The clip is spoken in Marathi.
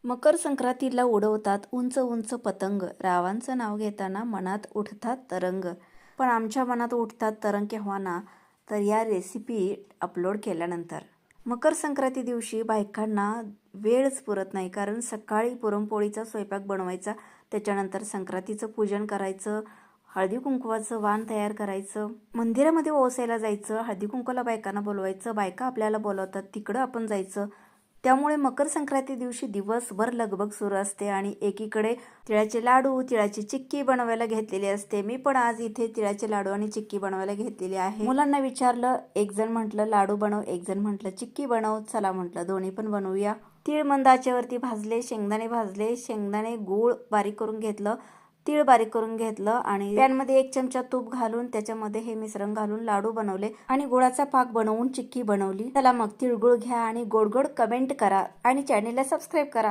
मकर संक्रांतीला उडवतात उंच उंच पतंग, रावांचं नाव घेताना मनात उठतात तरंग. पण आमच्या मनात उठतात तरंग केव्हा ना, तर या रेसिपी अपलोड केल्यानंतर. मकर संक्रांती दिवशी बायकांना वेळच पुरत नाही, कारण सकाळी पुरणपोळीचा स्वयंपाक बनवायचा, त्याच्यानंतर संक्रांतीचं पूजन करायचं, हळदी कुंकवाचं वाण तयार करायचं, मंदिरामध्ये ओवासायला जायचं, हळदी कुंकवाला बायकांना बोलवायचं, बायका आपल्याला बोलवतात तिकडं आपण जायचं. त्यामुळे मकर संक्रांती दिवशी दिवसभर लगबग सुरू असते आणि एकीकडे तिळाचे लाडू, तिळाची चिक्की बनवायला घेतलेली असते. मी पण आज इथे तिळाचे लाडू आणि चिक्की बनवायला घेतलेली आहे. मुलांना विचारलं, एक जण म्हटलं लाडू बनव, एक जण म्हटलं चिक्की बनव. चला म्हटलं दोन्ही पण बनवूया. तीळ मंद आचेवरती भाजले, शेंगदाणे गूळ बारीक करून घेतलं, तीळ बारीक करून घेतलं आणि पॅनमध्ये 1 चमचा तूप घालून त्याच्यामध्ये हे मिश्रण घालून लाडू बनवले आणि गुळाचा पाक बनवून चिक्की बनवली. चला मग तिळगुळ घ्या आणि गोड गोड कमेंट करा आणि चॅनेलला सबस्क्राईब करा.